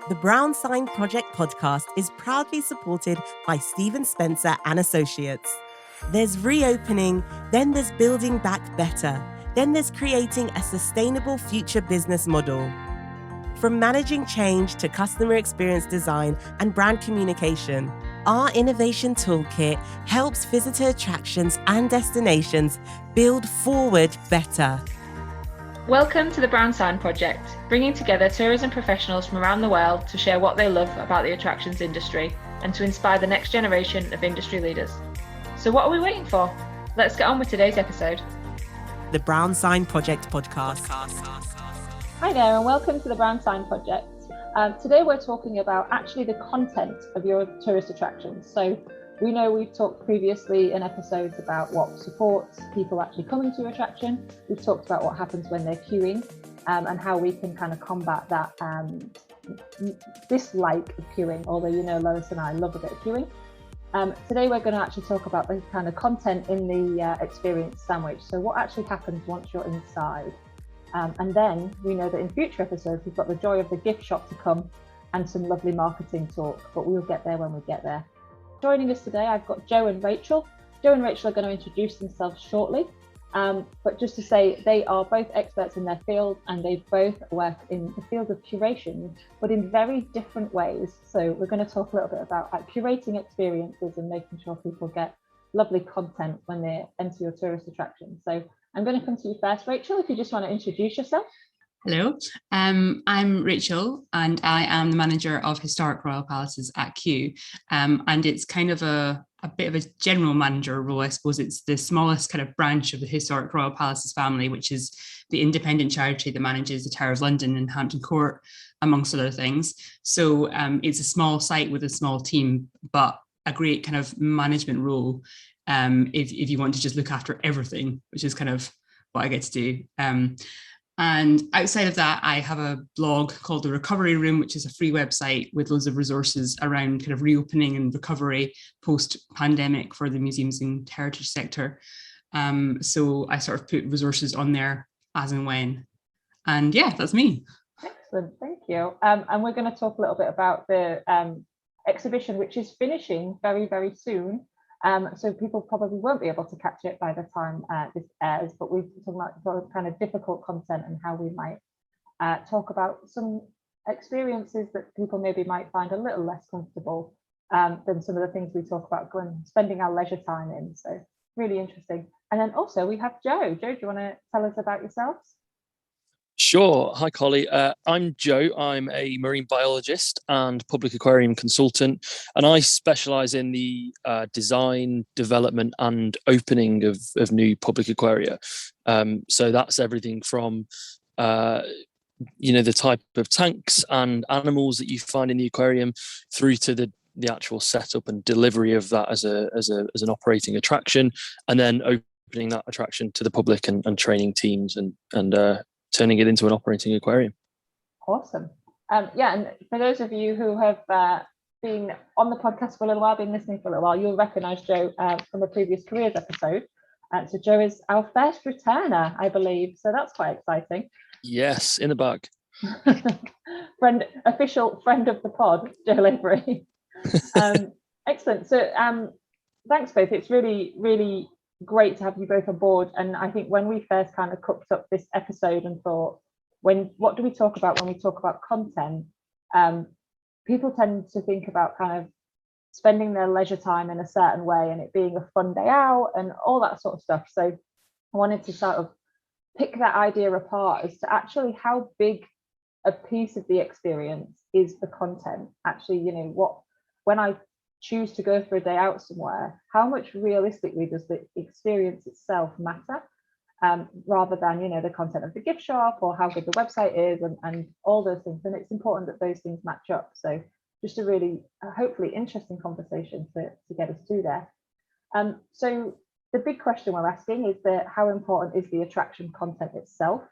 The Brown Sign Project podcast is proudly supported by Stephen Spencer and Associates. There's reopening, then there's building back better, then there's creating a sustainable future business model. From managing change to customer experience design and brand communication, our innovation toolkit helps visitor attractions and destinations build forward better. Welcome to the Brown Sign Project, bringing together tourism professionals from around the world to share what they love about the attractions industry and to inspire the next generation of industry leaders. So what are we waiting for? Let's get on with today's episode. The Brown Sign Project podcast. Hi there and welcome to the Brown Sign Project. Today we're talking about actually the content of your tourist attractions. So we know we've talked previously in episodes about what supports people actually coming to attraction. We've talked about what happens when they're queuing and how we can kind of combat that dislike of queuing, although you know Lois and I love a bit of queuing. Today we're going to actually talk about the kind of content in the experience sandwich. So what actually happens once you're inside. And then we know that in future episodes we've got the joy of the gift shop to come and some lovely marketing talk, but we'll get there when we get there. Joining us today, I've got Joe and Rachel. Joe and Rachel are going to introduce themselves shortly, but just to say they are both experts in their field and they both work in the field of curation, but in very different ways. So we're going to talk a little bit about curating experiences and making sure people get lovely content when they enter your tourist attraction. So I'm going to come to you first, Rachel, if you just want to introduce yourself. Hello, I'm Rachel and I am the manager of Historic Royal Palaces at Kew, and it's kind of a bit of a general manager role. I suppose it's the smallest kind of branch of the Historic Royal Palaces family, which is the independent charity that manages the Tower of London and Hampton Court, amongst other things. So it's a small site with a small team, but a great kind of management role if you want to just look after everything, which is kind of what I get to do. And outside of that, I have a blog called The Recovery Room, which is a free website with loads of resources around kind of reopening and recovery post-pandemic for the museums and heritage sector. So I sort of put resources on there as and when. And yeah, that's me. Excellent, thank you. And we're going to talk a little bit about the exhibition, which is finishing very, very soon. So people probably won't be able to catch it by the time this airs, but we've talked about kind of difficult content and how we might talk about some experiences that people maybe might find a little less comfortable than some of the things we talk about spending our leisure time in. So really interesting. And then also we have Joe. Joe, do you want to tell us about yourselves? Sure. Hi, Collie. I'm Joe. I'm a marine biologist and public aquarium consultant, and I specialise in the design, development and opening of new public aquaria. So that's everything from the type of tanks and animals that you find in the aquarium through to the actual setup and delivery of that as an operating attraction, and then opening that attraction to the public and training teams and turning it into an operating aquarium. Awesome. And for those of you who have been on the podcast for a little while, been listening for a little while, you'll recognise Joe from a previous careers episode. So Joe is our first returner, I believe. So that's quite exciting. Yes, in the bag. Official friend of the pod, Joe Lavery. Excellent. So thanks both. It's really, really great to have you both on board. And I think when we first kind of cooked up this episode and thought, what do we talk about when we talk about content? People tend to think about kind of spending their leisure time in a certain way and it being a fun day out and all that sort of stuff. So I wanted to sort of pick that idea apart as to actually how big a piece of the experience is the content. Actually, when I choose to go for a day out somewhere, how much realistically does the experience itself matter, rather than the content of the gift shop or how good the website is and all those things. And it's important that those things match up. So just a really hopefully interesting conversation to get us to there. So the big question we're asking is how important is the attraction content itself?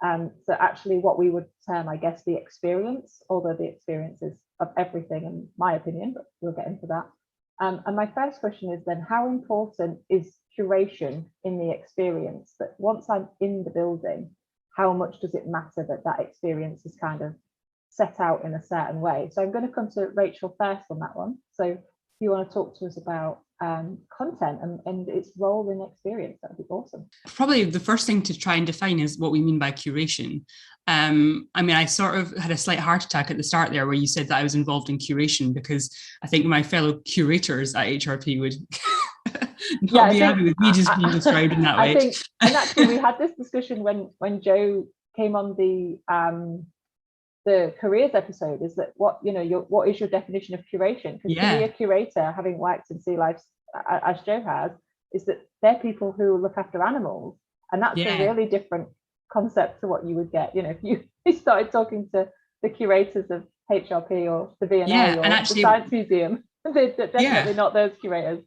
So actually what we would term, I guess, the experience, although the experience is of everything in my opinion, but we'll get into that. And my first question is then, how important is curation in the experience? That once I'm in the building, how much does it matter that experience is kind of set out in a certain way. So I'm going to come to Rachel first on that one. So if you want to talk to us about content and its role in experience, that would be awesome. Probably the first thing to try and define is what we mean by curation. I mean, I sort of had a slight heart attack at the start there where you said that I was involved in curation, because I think my fellow curators at HRP would not be happy with me just being described in that way. I think, and actually we had this discussion when Joe came on the careers episode, is that what is your definition of curation? Because to me, a curator, having worked in sea life as Joe has, is that they're people who look after animals, and that's a really different concept to what you would get, if you started talking to the curators of HRP or the V&A or the Science Museum. They're definitely not those curators.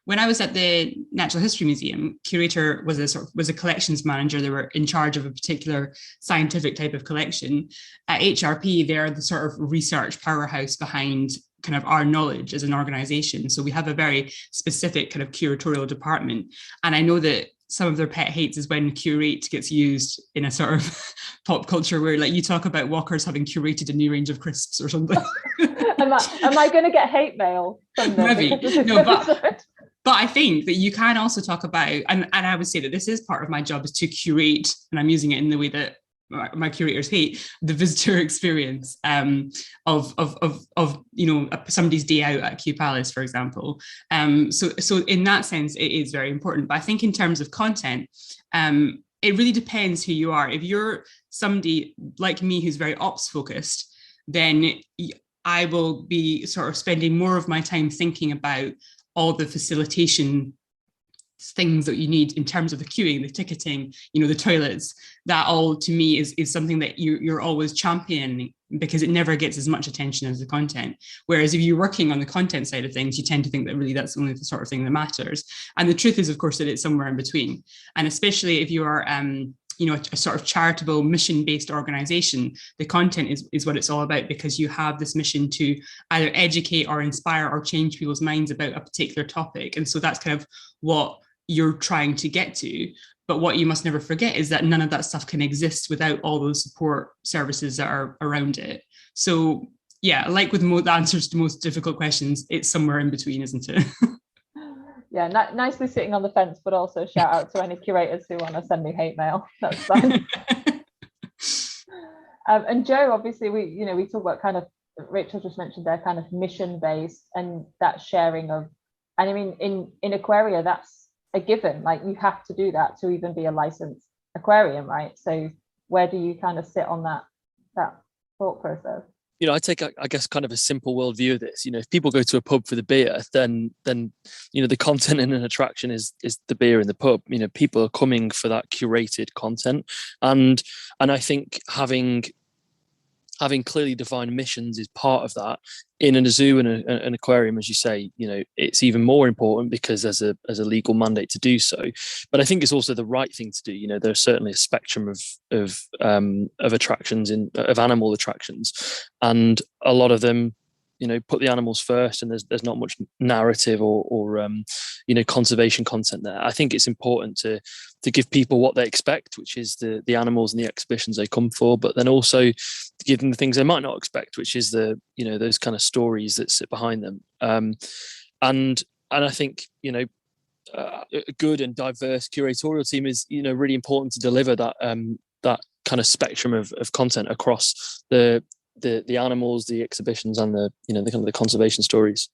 When I was at the Natural History Museum, curator was a collections manager. They were in charge of a particular scientific type of collection. At HRP, they're the sort of research powerhouse behind kind of our knowledge as an organization. So we have a very specific kind of curatorial department. And I know that some of their pet hates is when curate gets used in a sort of pop culture where, like, you talk about Walkers having curated a new range of crisps or something. Am I going to get hate mail from them? Maybe. No, but I think that you can also talk about, and I would say that this is part of my job, is to curate, and I'm using it in the way that my curators hate, the visitor experience of somebody's day out at Kew Palace, for example. So in that sense, it is very important. But I think in terms of content, it really depends who you are. If you're somebody like me who's very ops focused, then I will be sort of spending more of my time thinking about all the facilitation things that you need in terms of the queuing, the ticketing, the toilets. That all to me is something that you're always championing, because it never gets as much attention as the content. Whereas if you're working on the content side of things, you tend to think that really that's only the sort of thing that matters. And the truth is, of course, that it's somewhere in between. And especially if you are a sort of charitable mission-based organization, the content is what it's all about, because you have this mission to either educate or inspire or change people's minds about a particular topic. And so that's kind of what you're trying to get to. But what you must never forget is that none of that stuff can exist without all those support services that are around it. So yeah, like with most answers to most difficult questions, it's somewhere in between, isn't it? Yeah, nicely sitting on the fence, but also shout out to any curators who want to send me hate mail. That's fine. And Joe, obviously, we talk about kind of, Rachel just mentioned their kind of mission based and that sharing of, and I mean, in Aquaria, that's a given. Like, you have to do that to even be a licensed aquarium, right? So where do you kind of sit on that thought process? I take, I guess, kind of a simple worldview of this. If people go to a pub for the beer, then the content in an attraction is the beer in the pub. People are coming for that curated content, and I think having clearly defined missions is part of that. In a zoo and an aquarium, as you say, it's even more important because there's a legal mandate to do so. But I think it's also the right thing to do. There's certainly a spectrum of attractions of animal attractions, and a lot of them, put the animals first, and there's not much narrative or conservation content there. I think it's important to give people what they expect, which is the animals and the exhibitions they come for, but then also to give them the things they might not expect, which is those kind of stories that sit behind them. And I think a good and diverse curatorial team is really important to deliver that kind of spectrum of content across the animals, the exhibitions, and the kind of the conservation stories.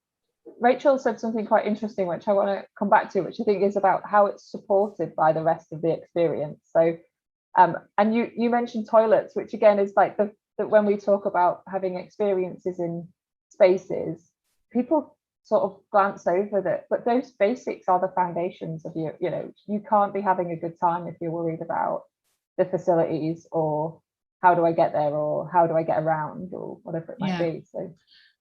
Rachel said something quite interesting, which I want to come back to, which I think is about how it's supported by the rest of the experience. So, and you mentioned toilets, which again is like that when we talk about having experiences in spaces, people sort of glance over that, but those basics are the foundations of you can't be having a good time if you're worried about the facilities or how do I get there or how do I get around or whatever it might be. So.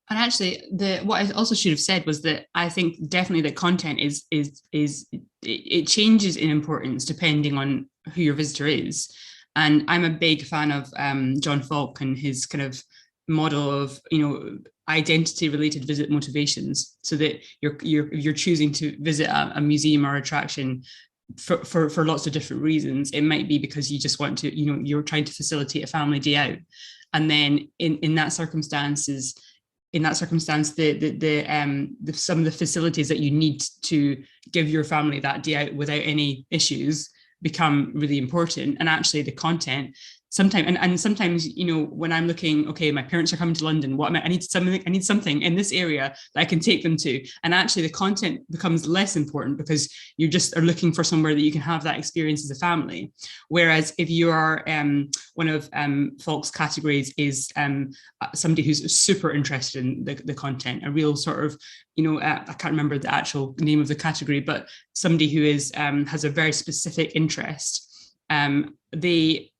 And actually, what I also should have said was that I think definitely that content is it changes in importance depending on who your visitor is. And I'm a big fan of John Falk and his kind of model of identity related visit motivations, so that you're choosing to visit a museum or attraction for lots of different reasons. It might be because you just want to, you're trying to facilitate a family day out. And then in that circumstance, the some of the facilities that you need to give your family that day out without any issues become really important. And actually the content sometimes, you know, when I'm looking, okay, my parents are coming to London, I need something in this area that I can take them to. And actually the content becomes less important because you just are looking for somewhere that you can have that experience as a family. Whereas if you are one of Falk's categories is somebody who's super interested in the content, a real sort of, you know, I can't remember the actual name of the category, but somebody who is has a very specific interest, they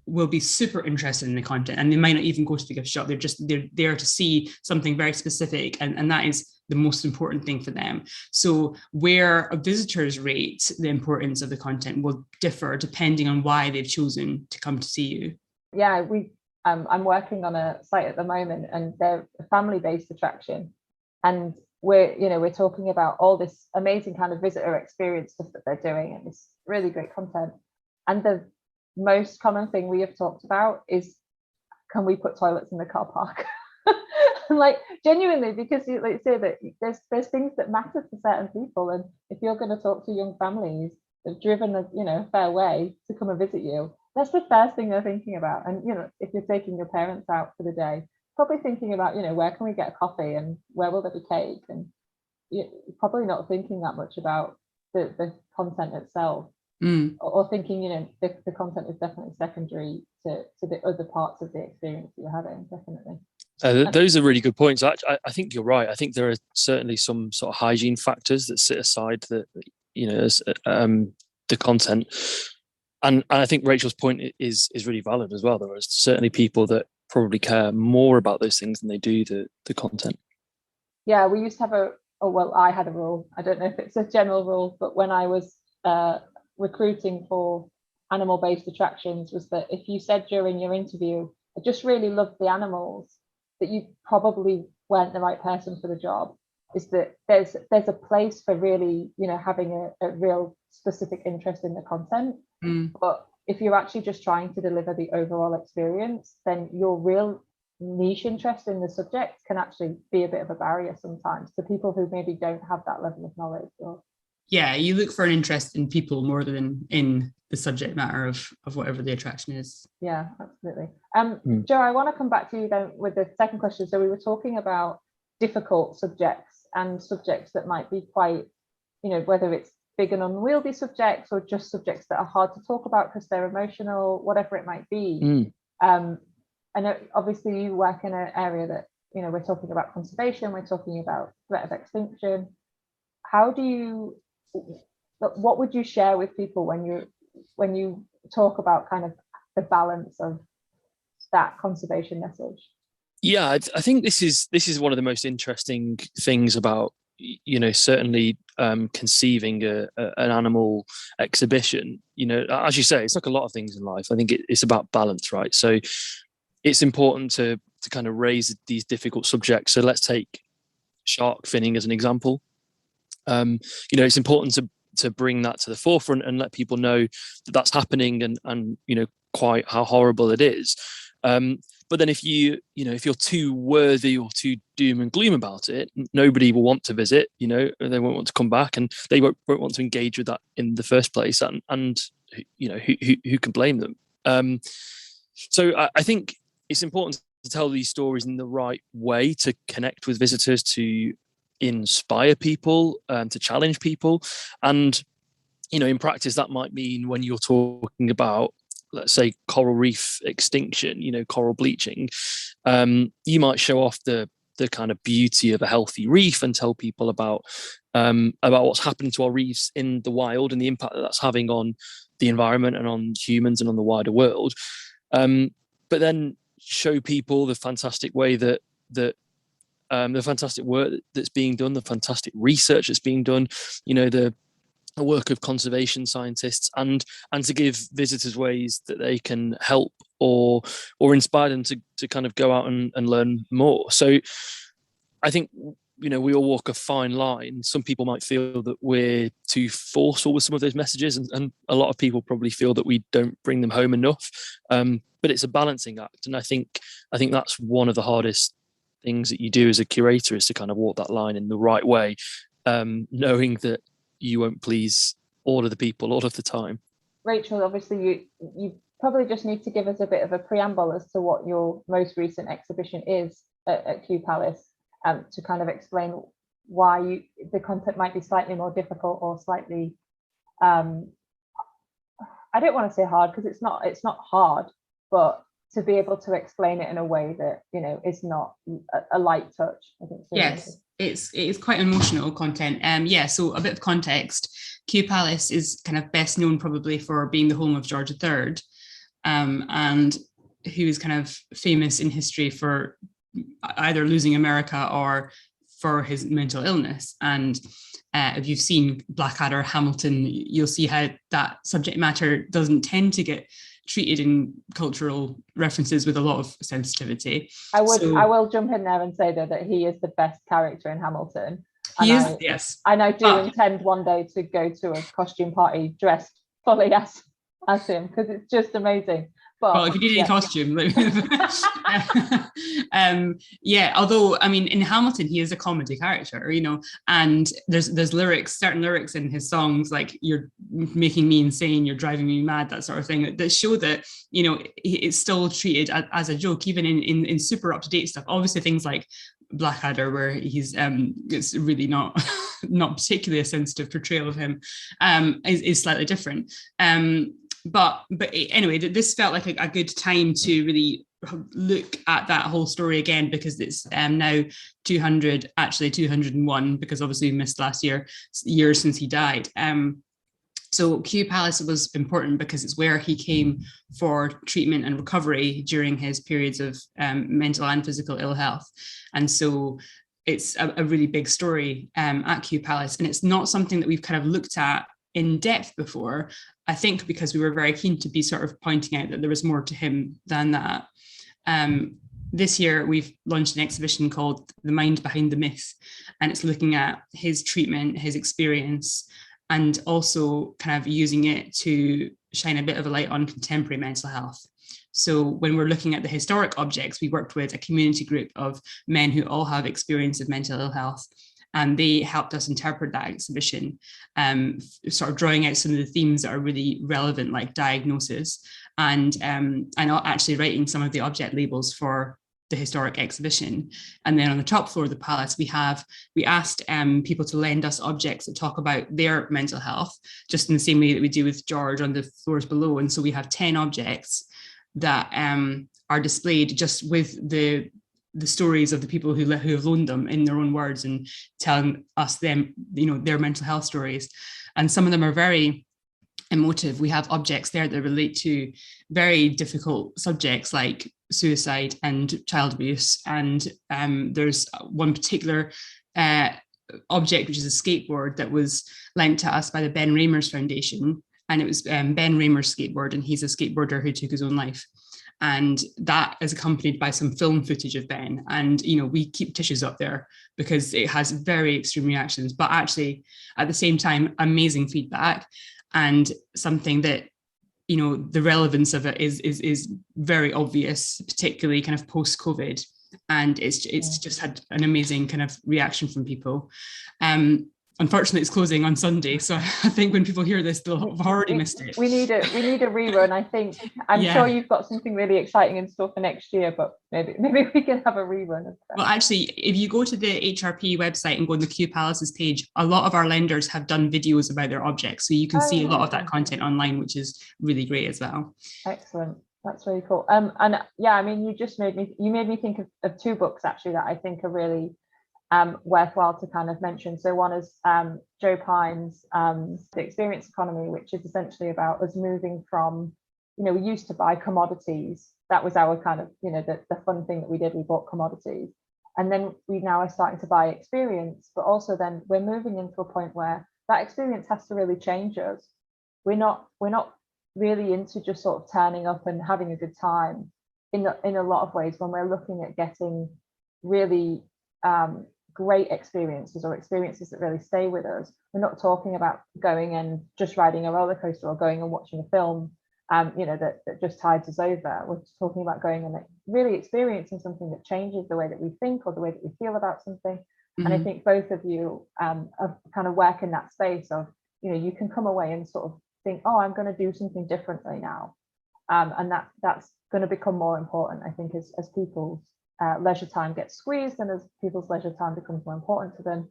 will be super interested in the content, and they might not even go to the gift shop. They're there to see something very specific, and that is the most important thing for them. So where a visitors rate the importance of the content will differ depending on why they've chosen to come to see you. Yeah, I'm working on a site at the moment, and they're a family-based attraction, and we're talking about all this amazing kind of visitor experience stuff that they're doing, and this really great content. And the most common thing we have talked about is, can we put toilets in the car park? Like, genuinely, because you like say that there's things that matter to certain people, and if you're going to talk to young families that've driven a fair way to come and visit you, that's the first thing they're thinking about. And if you're taking your parents out for the day, probably thinking about where can we get a coffee and where will there be cake, and you're probably not thinking that much about the content itself. Or thinking, the content is definitely secondary to the other parts of the experience that you're having, definitely. Those are really good points. I think you're right. I think there are certainly some sort of hygiene factors that sit aside as the content. And I think Rachel's point is really valid as well. There are certainly people that probably care more about those things than they do the content. Yeah, we used to have I had a rule. I don't know if it's a general rule, but when I was recruiting for animal-based attractions, was that if you said during your interview, I just really loved the animals, that you probably weren't the right person for the job. Is that there's a place for really having a real specific interest in the content, but if you're actually just trying to deliver the overall experience, then your real niche interest in the subject can actually be a bit of a barrier sometimes to people who maybe don't have that level of knowledge. Yeah, you look for an interest in people more than in the subject matter of whatever the attraction is. Yeah, absolutely. Joe, I want to come back to you then with the second question. So we were talking about difficult subjects and subjects that might be quite, whether it's big and unwieldy subjects or just subjects that are hard to talk about because they're emotional, whatever it might be. I know obviously you work in an area that, we're talking about conservation, we're talking about threat of extinction. What would you share with people when you talk about kind of the balance of that conservation message? Yeah, I think this is one of the most interesting things about certainly conceiving an animal exhibition. As you say, it's like a lot of things in life. I think it's about balance, right? So it's important to kind of raise these difficult subjects. So let's take shark finning as an example. It's important to bring that to the forefront and let people know that that's happening and quite how horrible it is. But then if you're too worthy or too doom and gloom about it, nobody will want to visit. They won't want to come back, and they won't want to engage with that in the first place. And who can blame them? So I think it's important to tell these stories in the right way to connect with visitors, to inspire people, to challenge people. And in practice that might mean when you're talking about, let's say, coral reef extinction, coral bleaching, you might show off the kind of beauty of a healthy reef and tell people about what's happening to our reefs in the wild and the impact that that's having on the environment and on humans and on the wider world, but then show people the fantastic way that the fantastic work that's being done, the fantastic research that's being done, the work of conservation scientists, and to give visitors ways that they can help or inspire them to kind of go out and learn more. So I think we all walk a fine line. Some people might feel that we're too forceful with some of those messages, and a lot of people probably feel that we don't bring them home enough. But it's a balancing act, and I think that's one of the hardest things that you do as a curator, is to kind of walk that line in the right way, knowing that you won't please all of the people all of the time. Rachel, obviously you probably just need to give us a bit of a preamble as to what your most recent exhibition is at Kew Palace, to kind of explain why the content might be slightly more difficult or slightly, I don't want to say hard, because it's not hard, but to be able to explain it in a way that is not a light touch. I think. Yes, it's quite emotional content. So a bit of context. Kew Palace is kind of best known probably for being the home of George III, and he was kind of famous in history for either losing America or for his mental illness. And if you've seen Blackadder, Hamilton, you'll see how that subject matter doesn't tend to get treated in cultural references with a lot of sensitivity. I will jump in there and say though that he is the best character in Hamilton. Yes. And I do intend one day to go to a costume party dressed fully as him, because it's just amazing. But, well, if you need any costume, although I mean, in Hamilton, he is a comedy character, and there's lyrics, certain lyrics in his songs, like "You're making me insane," "You're driving me mad," that sort of thing, that show that it's still treated as a joke, even in super up to date stuff. Obviously, things like Blackadder, where he's it's really not particularly a sensitive portrayal of him, is slightly different. But anyway, this felt like a good time to really look at that whole story again, because it's now 201, because obviously we missed last years since he died. So Kew Palace was important because it's where he came for treatment and recovery during his periods of mental and physical ill health. And so it's a really big story at Kew Palace, and it's not something that we've kind of looked at in depth before, I think because we were very keen to be sort of pointing out that there was more to him than that. This year, we've launched an exhibition called The Mind Behind the Myth, and it's looking at his treatment, his experience, and also kind of using it to shine a bit of a light on contemporary mental health. So when we're looking at the historic objects, we worked with a community group of men who all have experience of mental ill health, and they helped us interpret that exhibition, sort of drawing out some of the themes that are really relevant, like diagnosis, and actually writing some of the object labels for the historic exhibition. And then on the top floor of the palace, we asked people to lend us objects that talk about their mental health, just in the same way that we do with George on the floors below. And so we have 10 objects that are displayed just with the stories of the people who have loaned them in their own words and telling us their mental health stories. And some of them are very emotive. We have objects there that relate to very difficult subjects like suicide and child abuse. And there's one particular object, which is a skateboard that was lent to us by the Ben Ramers Foundation. And it was Ben Ramers' skateboard, and he's a skateboarder who took his own life. And that is accompanied by some film footage of Ben. And, we keep tissues up there because it has very extreme reactions, but actually at the same time, amazing feedback, and something that, the relevance of it is very obvious, particularly kind of post-COVID. And it's just had an amazing kind of reaction from people. Unfortunately, it's closing on Sunday, so I think when people hear this, they'll have already missed it. We need a rerun. I think I'm sure you've got something really exciting in store for next year, but maybe we can have a rerun of that. Well, actually, if you go to the HRP website and go on the Kew Palaces page, a lot of our lenders have done videos about their objects, so you can see a lot of that content online, which is really great as well. Excellent. That's really cool. And yeah, I mean, you made me think of two books actually that I think are really worthwhile to kind of mention. So one is Joe Pine's The Experience Economy, which is essentially about us moving from, we used to buy commodities. That was our kind of, the fun thing that we did. We bought commodities. And then we now are starting to buy experience, but also then we're moving into a point where that experience has to really change us. We're not really into just sort of turning up and having a good time in a lot of ways, when we're looking at getting really great experiences or experiences that really stay with us. We're not talking about going and just riding a roller coaster or going and watching a film, that just tides us over. We're just talking about going and really experiencing something that changes the way that we think or the way that we feel about something. Mm-hmm. And I think both of you have kind of work in that space of, you can come away and sort of think, oh, I'm going to do something differently now. And that's going to become more important, I think, as people's leisure time gets squeezed and as people's leisure time becomes more important to them,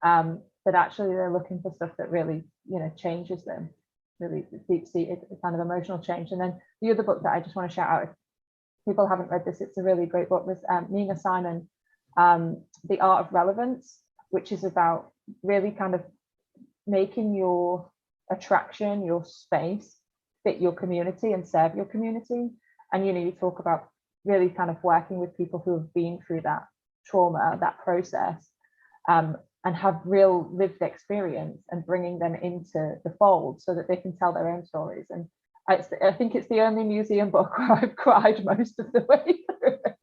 that actually they're looking for stuff that really, changes them, really deep-seated kind of emotional change. And then the other book that I just want to shout out, if people haven't read this, it's a really great book, was Nina Simon, The Art of Relevance, which is about really kind of making your attraction, your space, fit your community and serve your community. And you talk about really kind of working with people who have been through that trauma, that process, and have real lived experience, and bringing them into the fold so that they can tell their own stories. And I think it's the only museum book where I've cried most of the way through it.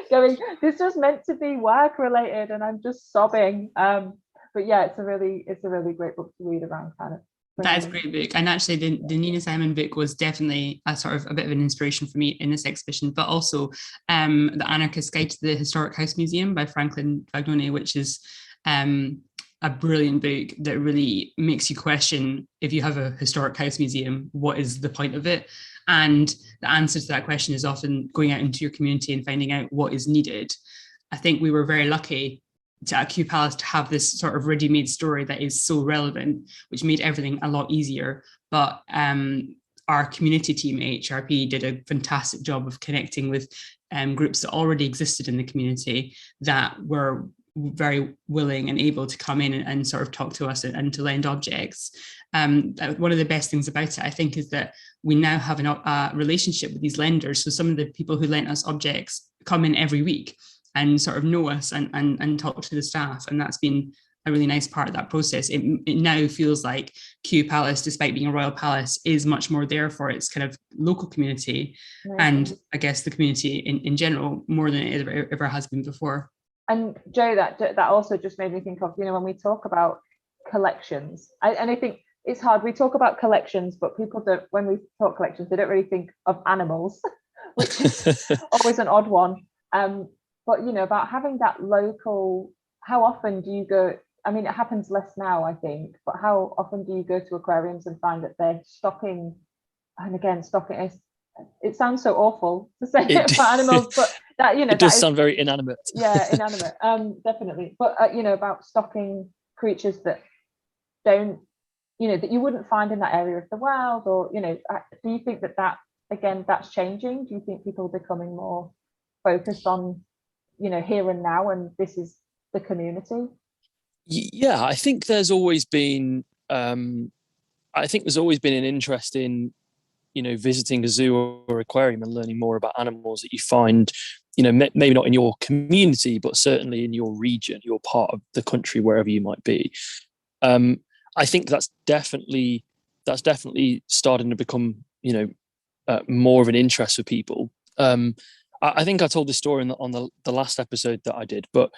Going, this was meant to be work related, and I'm just sobbing. But yeah, it's a really great book to read around kind of. That is a great book. And actually the Nina Simon book was definitely a sort of a bit of an inspiration for me in this exhibition, but also The Anarchist Guide to the Historic House Museum by Franklin Fagnoni, which is a brilliant book that really makes you question, if you have a historic house museum, what is the point of it? And the answer to that question is often going out into your community and finding out what is needed. I think we were very lucky at Kew Palace to have this sort of ready-made story that is so relevant, which made everything a lot easier. But our community team at HRP did a fantastic job of connecting with groups that already existed in the community that were very willing and able to come in and sort of talk to us and to lend objects. One of the best things about it, I think, is that we now have a relationship with these lenders. So some of the people who lent us objects come in every week and sort of know us and talk to the staff. And that's been a really nice part of that process. It now feels like Kew Palace, despite being a royal palace, is much more there for its kind of local community, and I guess the community in general, more than it ever has been before. And Joe, that also just made me think of, when we talk about collections, and I think it's hard. We talk about collections, but people don't, when we talk collections, they don't really think of animals, which is always an odd one. But about having that local, how often do you go? I mean, it happens less now, I think, but how often do you go to aquariums and find that they're stocking, and again, stocking, it sounds so awful to say it for animals, but that, it does sound very inanimate. Yeah, inanimate, definitely. But, about stocking creatures that don't, that you wouldn't find in that area of the world, or, do you think that, again, that's changing? Do you think people are becoming more focused on, here and now, and this is the community? Yeah, I think there's always been an interest in, visiting a zoo or aquarium and learning more about animals that you find, maybe not in your community, but certainly in your region, your part of the country, wherever you might be. I think that's definitely starting to become, more of an interest for people. I think I told this story on the last episode that I did, but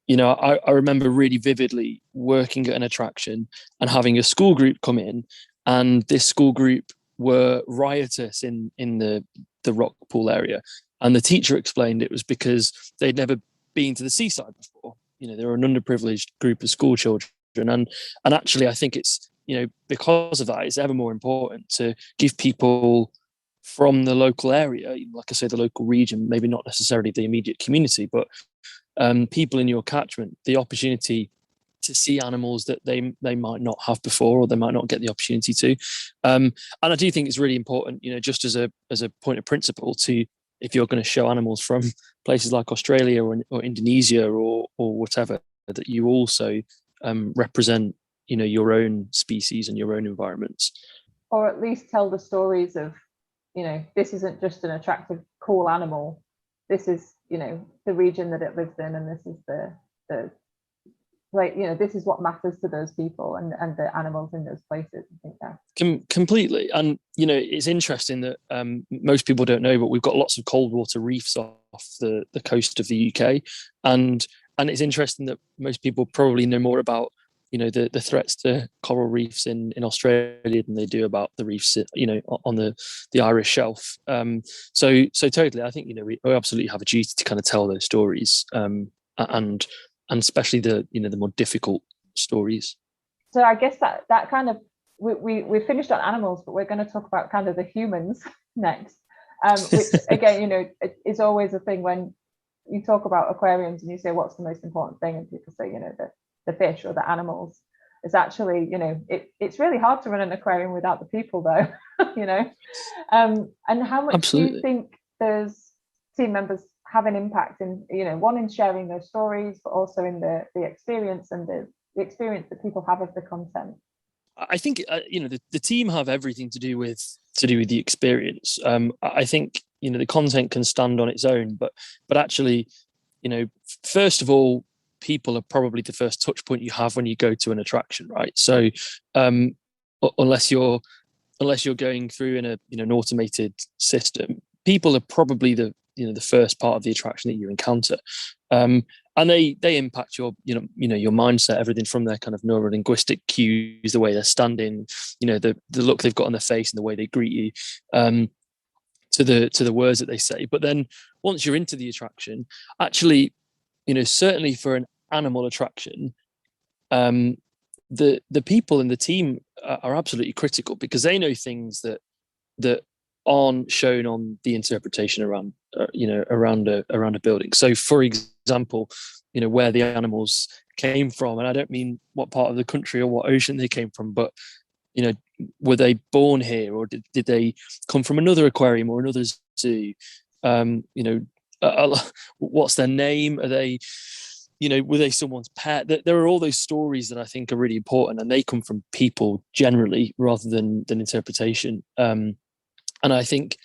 I remember really vividly working at an attraction and having a school group come in, and this school group were riotous in the rock pool area, and the teacher explained it was because they'd never been to the seaside before. They were an underprivileged group of school children, and actually I think it's because of that, it's ever more important to give people from the local area, like I say, the local region, maybe not necessarily the immediate community, but people in your catchment, the opportunity to see animals that they might not have before, or they might not get the opportunity to. And I do think it's really important, just as a point of principle, to, if you're going to show animals from places like Australia or Indonesia or whatever, that you also represent, your own species and your own environments. Or at least tell the stories of, this isn't just an attractive, cool animal. This is, the region that it lives in, and this is the like, this is what matters to those people and the animals in those places. I think that completely. And it's interesting that most people don't know, but we've got lots of cold water reefs off the coast of the UK, and it's interesting that most people probably know more about, the threats to coral reefs in Australia than they do about the reefs, on the Irish shelf. So totally, I think, we absolutely have a duty to kind of tell those stories, and especially the more difficult stories. So I guess that kind of, we finished on animals, but we're going to talk about kind of the humans next, which again, is always a thing when you talk about aquariums and you say what's the most important thing, and people say the fish or the animals. It's actually, it's really hard to run an aquarium without the people though. And how much Absolutely. do you think those team members have an impact in, one, in sharing those stories, but also in the experience and the experience that people have of the content? I think the team have everything to do with the experience. I think the content can stand on its own, but actually, first of all, people are probably the first touch point you have when you go to an attraction, right? So unless you're going through in an automated system, people are probably the first part of the attraction that you encounter. And they impact your your mindset, everything from their kind of neurolinguistic cues, the way they're standing, the look they've got on their face and the way they greet you, to the words that they say. But then once you're into the attraction, actually, certainly for an animal attraction, the people in the team are absolutely critical, because they know things that aren't shown on the interpretation around a building. So for example, where the animals came from, and I don't mean what part of the country or what ocean they came from, but were they born here, or did they come from another aquarium or another zoo? What's their name? Are they, were they someone's pet? There are all those stories that I think are really important, and they come from people generally rather than interpretation. And I think,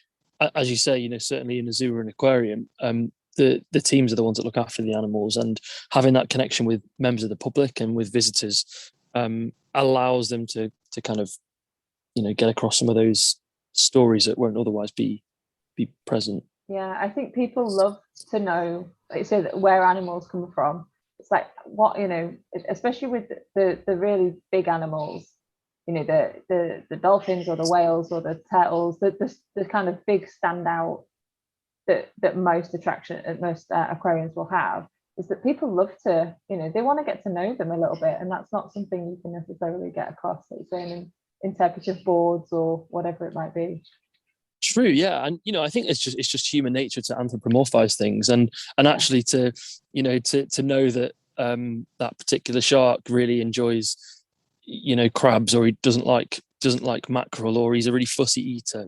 as you say, certainly in a zoo or an aquarium, the teams are the ones that look after the animals, and having that connection with members of the public and with visitors allows them to kind of, get across some of those stories that won't otherwise be present. Yeah, I think people love to know, like you said, where animals come from. It's like, what, especially with the really big animals, the dolphins or the whales or the turtles, the kind of big standout that most aquariums will have, is that people love to, they want to get to know them a little bit, and that's not something you can necessarily get across, like saying, in interpretive boards or whatever it might be. True, yeah, and I think it's just human nature to anthropomorphize things, and actually to know that that particular shark really enjoys crabs, or he doesn't like mackerel, or he's a really fussy eater,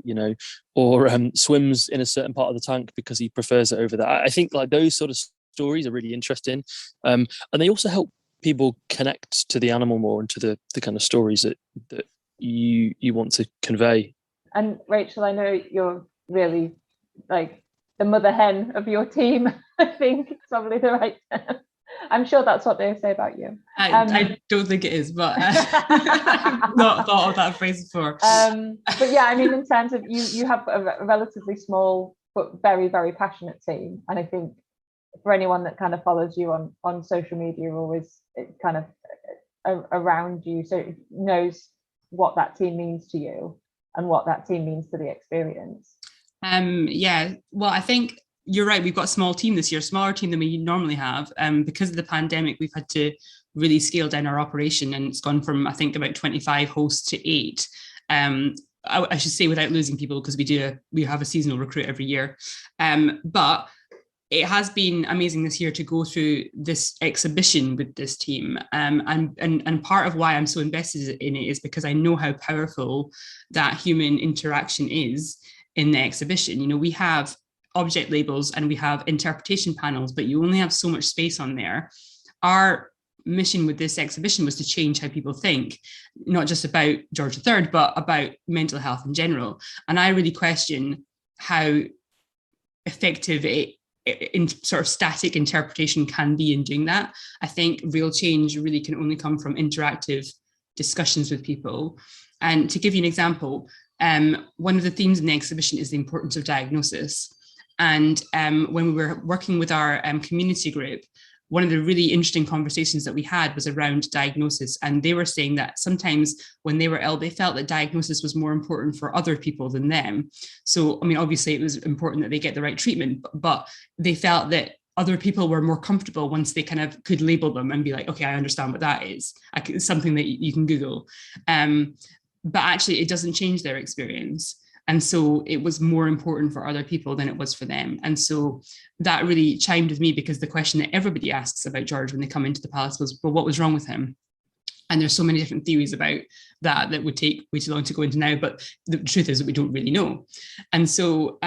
or swims in a certain part of the tank because he prefers it over that. I think like those sort of stories are really interesting, and they also help people connect to the animal more and to the kind of stories that you want to convey. And Rachel, I know you're really like the mother hen of your team. I think it's probably the right term. I'm sure that's what they say about you. I don't think it is, but I've not thought of that phrase before. But yeah, I mean, in terms of you have a relatively small but very, very passionate team. And I think for anyone that kind of follows you on social media, always kind of around you, so knows what that team means to you and what that team means to the experience. Yeah, well, I think you're right. We've got a small team this year, smaller team than we normally have. Because of the pandemic, we've had to really scale down our operation, and it's gone from, I think, about 25 hosts to 8. I should say without losing people, because we have a seasonal recruit every year. But it has been amazing this year to go through this exhibition with this team. And part of why I'm so invested in it is because I know how powerful that human interaction is in the exhibition. We have object labels and we have interpretation panels, but you only have so much space on there. Our mission with this exhibition was to change how people think, not just about George III, but about mental health in general. And I really question how effective in sort of static interpretation can be in doing that. I think real change really can only come from interactive discussions with people. And to give you an example, one of the themes in the exhibition is the importance of diagnosis. And when we were working with our community group, one of the really interesting conversations that we had was around diagnosis. And they were saying that sometimes when they were ill, they felt that diagnosis was more important for other people than them. So, I mean, obviously it was important that they get the right treatment, but they felt that other people were more comfortable once they kind of could label them and be like, okay, I understand what that is. It's something that you can Google. But actually it doesn't change their experience. And so it was more important for other people than it was for them. And so that really chimed with me, because the question that everybody asks about George when they come into the palace was, well, what was wrong with him? And there's so many different theories about that would take way too long to go into now. But the truth is that we don't really know. And so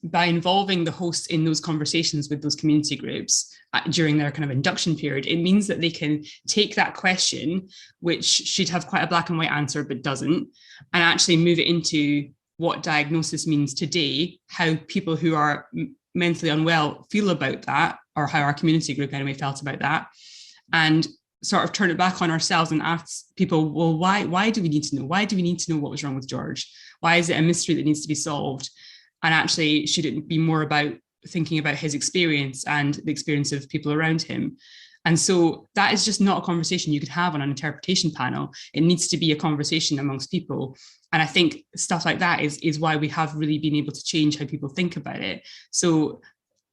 by involving the hosts in those conversations with those community groups during their kind of induction period, it means that they can take that question, which should have quite a black and white answer, but doesn't, and actually move it into what diagnosis means today, how people who are mentally unwell feel about that, or how our community group anyway felt about that, and sort of turn it back on ourselves and ask people, well, why do we need to know? Why do we need to know what was wrong with George? Why is it a mystery that needs to be solved? And actually, should it be more about thinking about his experience and the experience of people around him? And so that is just not a conversation you could have on an interpretation panel. It needs to be a conversation amongst people. And I think stuff like that is why we have really been able to change how people think about it. So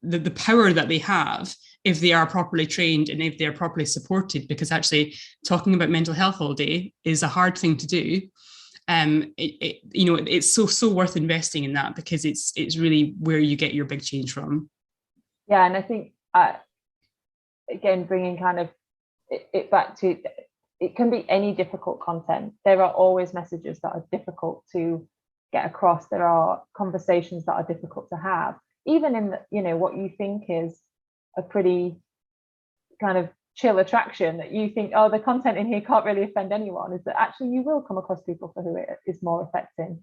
the power that they have, if they are properly trained and if they're properly supported, because actually talking about mental health all day is a hard thing to do. It's so worth investing in that, because it's really where you get your big change from. Yeah, and I think again, bringing kind of it back to, it can be any difficult content. There are always messages that are difficult to get across. There are conversations that are difficult to have, even in what you think is a pretty kind of chill attraction, that you think, oh, the content in here can't really offend anyone, is that actually you will come across people for who it is more affecting.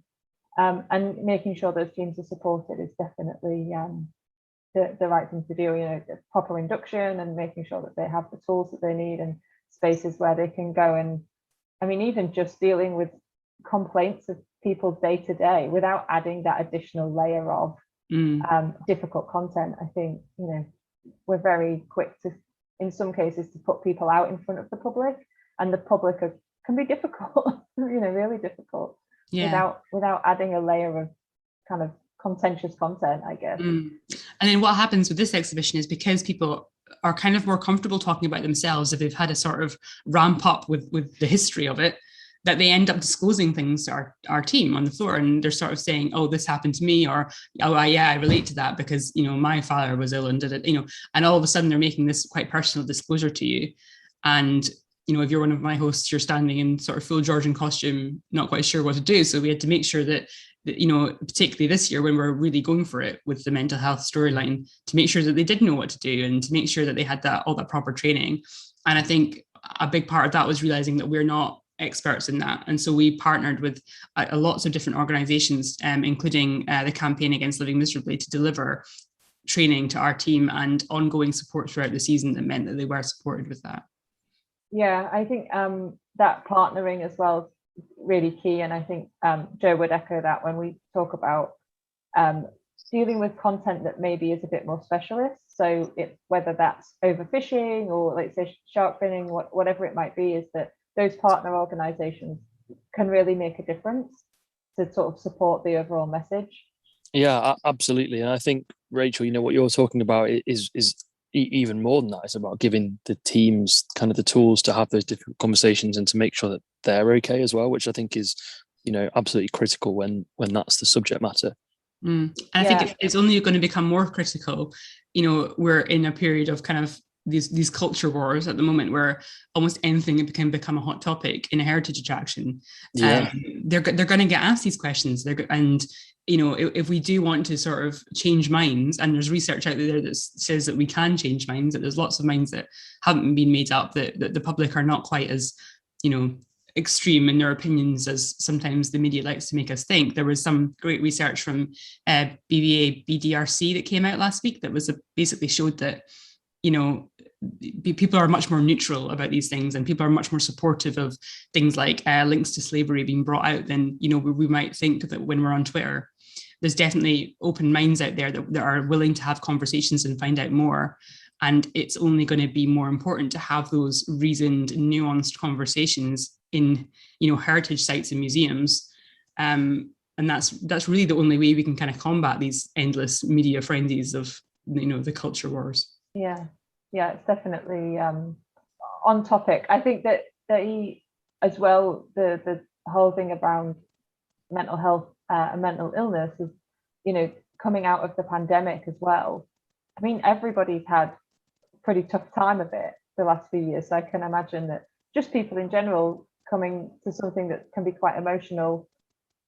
And making sure those teams are supported is definitely the right thing to do. The proper induction and making sure that they have the tools that they need and spaces where they can go. And I mean, even just dealing with complaints of people day to day without adding that additional layer of difficult content. I think we're very quick to, in some cases, to put people out in front of the public, and the public can be difficult, really difficult, without adding a layer of kind of contentious content, I guess. And then what happens with this exhibition is, because people are kind of more comfortable talking about themselves, if they've had a sort of ramp up with the history of it, that they end up disclosing things to our team on the floor, and they're sort of saying, oh, this happened to me, or I relate to that because my father was ill and did it, and all of a sudden they're making this quite personal disclosure to you. And if you're one of my hosts, you're standing in sort of full Georgian costume, not quite sure what to do. So we had to make sure that particularly this year, when we're really going for it with the mental health storyline, to make sure that they did know what to do, and to make sure that they had all that proper training. And I think a big part of that was realizing that we're not experts in that. And so we partnered with lots of different organizations, including the Campaign Against Living Miserably, to deliver training to our team and ongoing support throughout the season that meant that they were supported with that. Yeah, I think that partnering as well is really key. And I think Joe would echo that when we talk about dealing with content that maybe is a bit more specialist. So whether that's overfishing or, let's say, shark finning, whatever it might be, is that those partner organizations can really make a difference to sort of support the overall message. Yeah, absolutely. And I think, Rachel, what you're talking about is even more than that. It's about giving the teams kind of the tools to have those different conversations and to make sure that they're okay as well, which I think is, absolutely critical when that's the subject matter. And I think it's only going to become more critical. We're in a period of kind of these culture wars at the moment, where almost anything can become a hot topic in a heritage attraction. Yeah. They're going to get asked these questions. If we do want to sort of change minds, and there's research out there that says that we can change minds, that there's lots of minds that haven't been made up, that the public are not quite as, extreme in their opinions as sometimes the media likes to make us think. There was some great research from BBA BDRC that came out last week that was basically showed that, people are much more neutral about these things, and people are much more supportive of things like links to slavery being brought out than, we might think that when we're on Twitter. There's definitely open minds out there that are willing to have conversations and find out more. and it's only going to be more important to have those reasoned, nuanced conversations in, heritage sites and museums. And that's really the only way we can kind of combat these endless media frenzies of, the culture wars. Yeah, it's definitely on topic. I think that he, as well, the whole thing around mental health and mental illness is, coming out of the pandemic as well. I mean, everybody's had a pretty tough time of it the last few years. So I can imagine that just people in general coming to something that can be quite emotional,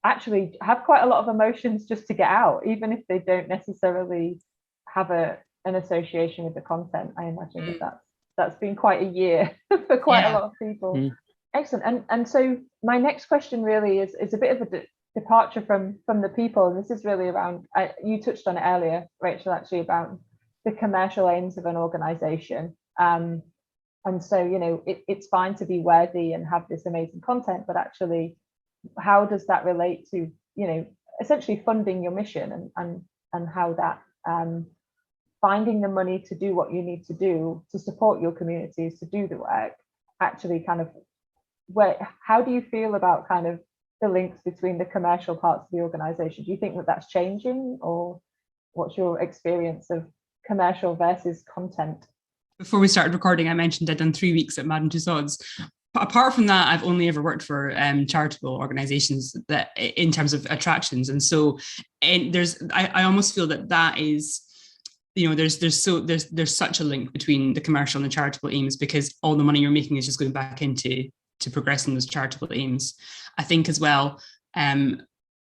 actually have quite a lot of emotions just to get out, even if they don't necessarily have an association with the content. I imagine that's been quite a year for quite a lot of people. Excellent. And so my next question really is a bit of a departure from the people, and this is really around, you touched on it earlier, Rachel, actually, about the commercial aims of an organization. And so, it's fine to be worthy and have this amazing content, but actually, how does that relate to, essentially funding your mission, and how that finding the money to do what you need to do to support your communities, to do the work, actually kind of, how do you feel about kind of the links between the commercial parts of the organization? Do you think that that's changing, or what's your experience of commercial versus content? Before we started recording, I mentioned I'd done 3 weeks at Madame Tussauds. Apart from that, I've only ever worked for charitable organizations that, in terms of attractions. And so, I almost feel that is, there's such a link between the commercial and the charitable aims, because all the money you're making is just going back into progressing those charitable aims. I think as well,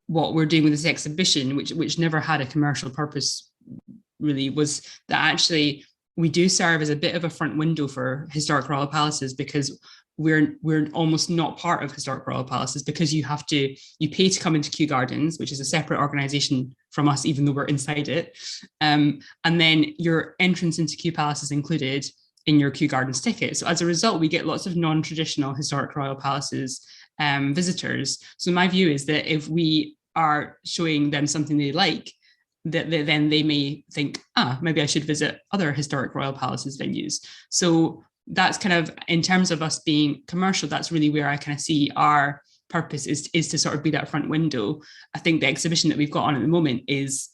what we're doing with this exhibition, which never had a commercial purpose really, was that actually we do serve as a bit of a front window for historic royal palaces, because we're almost not part of historic royal palaces, because you pay to come into Kew Gardens, which is a separate organization from us, even though we're inside it. And then your entrance into Kew Palace is included in your Kew Gardens ticket. So as a result, we get lots of non-traditional historic royal palaces visitors. So my view is that if we are showing them something they like, that then they may think, maybe I should visit other historic royal palaces venues. So that's kind of, in terms of us being commercial, that's really where I kind of see our purpose is to sort of be that front window. I think the exhibition that we've got on at the moment is,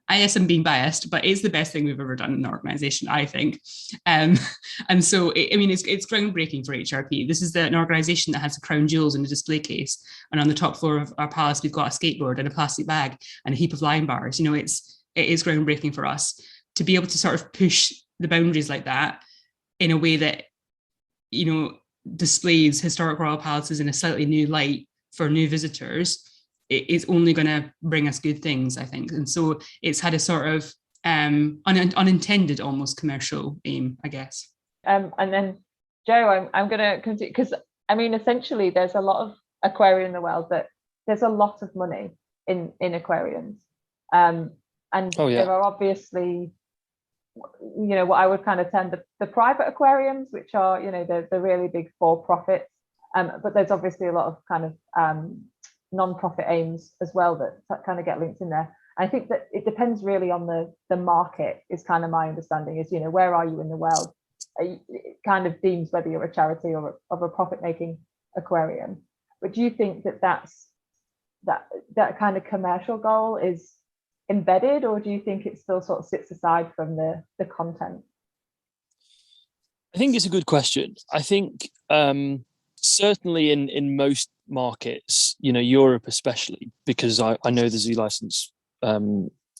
I guess I'm being biased, but it's the best thing we've ever done in the organisation, I think. And so, it's groundbreaking for HRP. This is an organisation that has the crown jewels in a display case. And on the top floor of our palace, we've got a skateboard and a plastic bag and a heap of lion bars. It is groundbreaking for us to be able to sort of push the boundaries like that in a way that, displays historic royal palaces in a slightly new light for new visitors. It is only going to bring us good things, I think. And so it's had a sort of unintended, almost commercial aim, I guess. And then, Joe, I'm going to continue, because essentially there's a lot of aquaria in the world, that there's a lot of money in aquariums. There are obviously, what I would kind of term the private aquariums, which are, the really big for-profits. But there's obviously a lot of kind of non-profit aims as well that kind of get linked in there. I think that it depends really on the market, is kind of my understanding, is, where are you in the world? It kind of deems whether you're a charity or a profit-making aquarium. But do you think that kind of commercial goal is embedded, or do you think it still sort of sits aside from the content? I think it's a good question. I think certainly in most markets, Europe especially, because I know the zoo license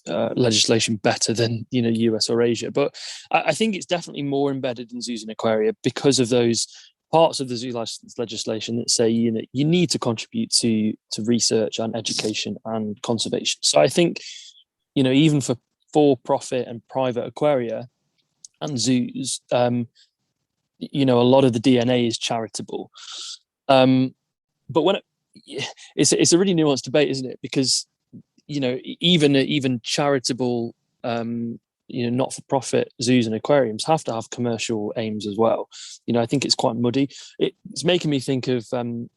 legislation better than US or Asia, but I think it's definitely more embedded in zoos and aquaria because of those parts of the zoo license legislation that say you need to contribute to research and education and conservation. So I think even for-profit and private aquaria and zoos, a lot of the DNA is charitable. But when it's a really nuanced debate, isn't it? Because even charitable not-for-profit zoos and aquariums have to have commercial aims as well. I think it's quite muddy. It's making me think of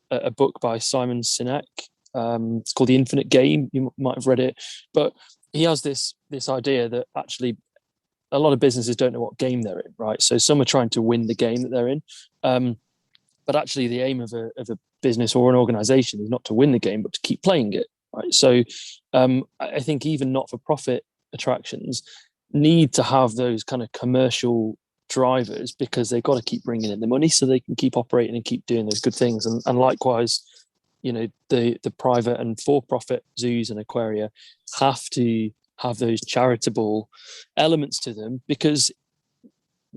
a book by Simon Sinek. It's called The Infinite Game. You might have read it, but he has this idea that actually a lot of businesses don't know what game they're in, right? So some are trying to win the game that they're in. But actually the aim of a business or an organization is not to win the game, but to keep playing it, right? So I think even not-for-profit attractions need to have those kind of commercial drivers, because they've got to keep bringing in the money so they can keep operating and keep doing those good things. And likewise, the private and for-profit zoos and aquaria have to have those charitable elements to them, because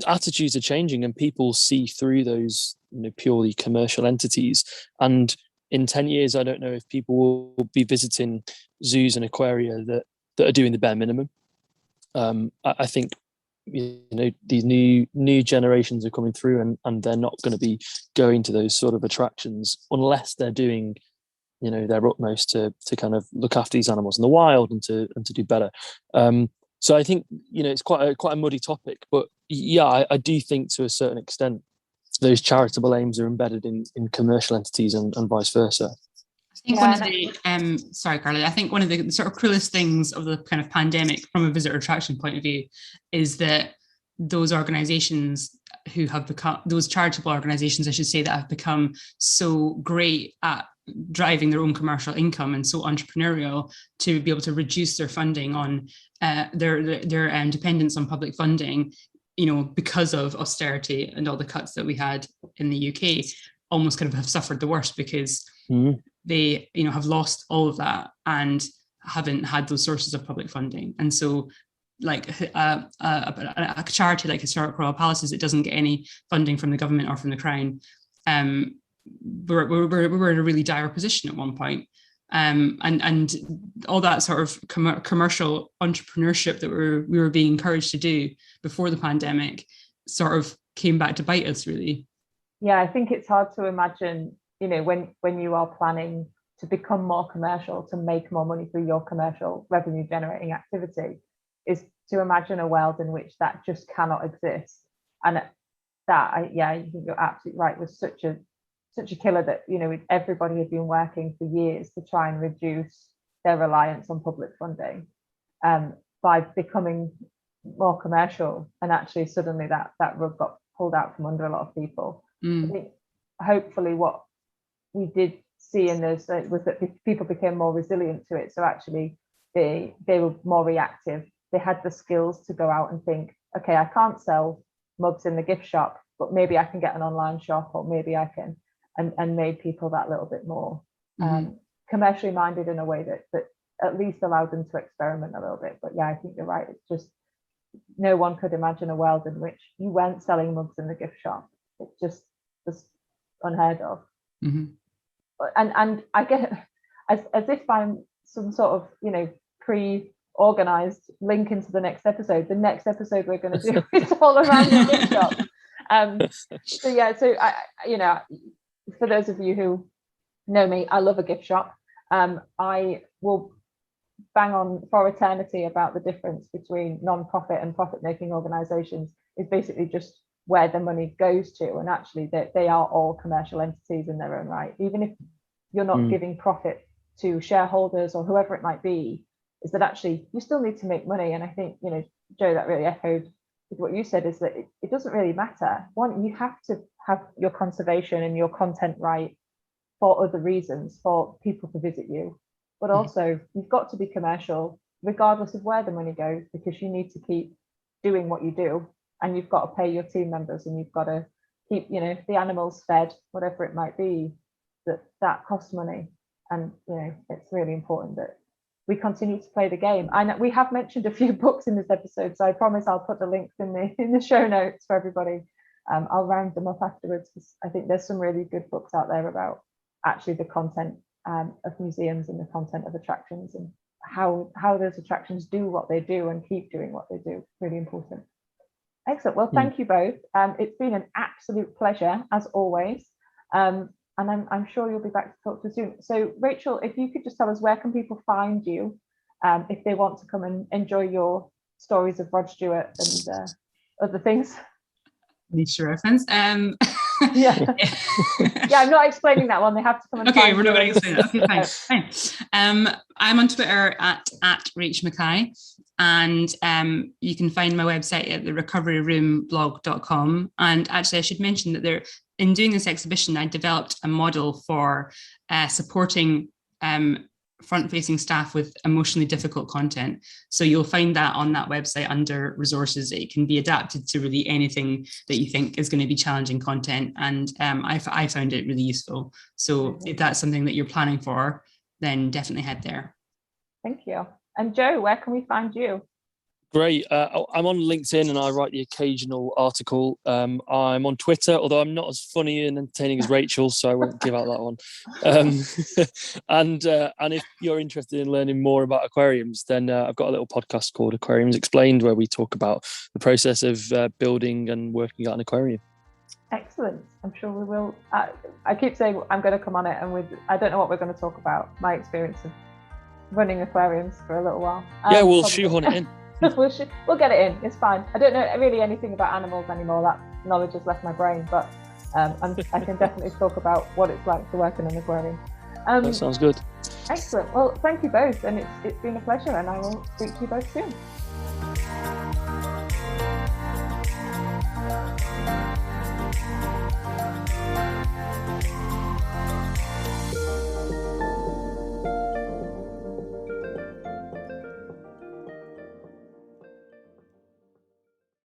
attitudes are changing and people see through those purely commercial entities. And in 10 years, I don't know if people will be visiting zoos and aquaria that are doing the bare minimum. I think these new generations are coming through, and they're not going to be going to those sort of attractions unless they're doing their utmost to kind of look after these animals in the wild and to do better. So I think it's quite a muddy topic, but yeah, I do think to a certain extent those charitable aims are embedded in commercial entities and vice versa. I think one of the sorry, Carly. I think one of the sort of cruelest things of the kind of pandemic, from a visitor attraction point of view, is that those organisations who have become, those charitable organisations, I should say, that have become so great at driving their own commercial income and so entrepreneurial, to be able to reduce their funding on their dependence on public funding, because of austerity and all the cuts that we had in the UK, almost kind of have suffered the worst, because they have lost all of that and haven't had those sources of public funding. And so like a charity like Historic Royal Palaces, it doesn't get any funding from the government or from the Crown. We're in a really dire position at one point. And all that sort of commercial entrepreneurship that we were being encouraged to do before the pandemic sort of came back to bite us, really. Yeah, I think it's hard to imagine, when you are planning to become more commercial, to make more money through your commercial revenue generating activity, is to imagine a world in which that just cannot exist. And I think you're absolutely right, was such a killer that everybody had been working for years to try and reduce their reliance on public funding, by becoming more commercial, and actually suddenly that rug got pulled out from under a lot of people. I think hopefully what we did see in those was that people became more resilient to it. So actually they were more reactive. They had the skills to go out and think, okay, I can't sell mugs in the gift shop, but maybe I can get an online shop, or maybe I can, and made people that little bit more commercially minded in a way that at least allowed them to experiment a little bit. But yeah, I think you're right. It's just, no one could imagine a world in which you weren't selling mugs in the gift shop. It just was unheard of. And I get as if I'm some sort of pre-organized link into the next episode. The next episode we're going to do is all around the gift shop. So I for those of you who know me, I love a gift shop. I will bang on for eternity about the difference between non-profit and profit-making organizations is basically just where the money goes to, and actually they are all commercial entities in their own right. Even if you're not giving profit to shareholders or whoever it might be, is that actually you still need to make money. And I think, Joe, that really echoed with what you said, is that it doesn't really matter. One, you have to have your conservation and your content right for other reasons, for people to visit you, but also you've got to be commercial regardless of where the money goes, because you need to keep doing what you do, and you've got to pay your team members, and you've got to keep the animals fed, whatever it might be, that costs money. And it's really important that we continue to play the game. And we have mentioned a few books in this episode, so I promise I'll put the links in the show notes for everybody. I'll round them up afterwards, because I think there's some really good books out there about actually the content of museums and the content of attractions, and how those attractions do what they do and keep doing what they do. Really important. Excellent. Well, thank you both. It's been an absolute pleasure as always. And I'm sure you'll be back to talk to us soon. So Rachel, if you could just tell us, where can people find you if they want to come and enjoy your stories of Rod Stewart and other things? Niche reference. Yeah. Yeah, I'm not explaining that one. They have to come and Okay, find we're not you. going to explain that. Okay, fine. I'm on Twitter at Mackay, and you can find my website at therecoveryroomblog.com. And actually, I should mention that in doing this exhibition, I developed a model for supporting front-facing staff with emotionally difficult content. So you'll find that on that website under resources. It can be adapted to really anything that you think is going to be challenging content. And I found it really useful. So if that's something that you're planning for, then definitely head there. Thank you. And Joe, where can we find you? Great. I'm on LinkedIn and I write the occasional article. I'm on Twitter, although I'm not as funny and entertaining as Rachel, so I won't give out that one. And if you're interested in learning more about aquariums, then I've got a little podcast called Aquariums Explained, where we talk about the process of building and working at an aquarium. Excellent. I'm sure we will. I keep saying I'm going to come on it, and I don't know what we're going to talk about. My experience of running aquariums for a little while. Yeah, we'll shoehorn it in. We'll get it in. It's fine. I don't know really anything about animals anymore. That knowledge has left my brain, but I can definitely talk about what it's like to work in an aquarium. That sounds good. Excellent. Well, thank you both, and it's been a pleasure, and I will speak to you both soon.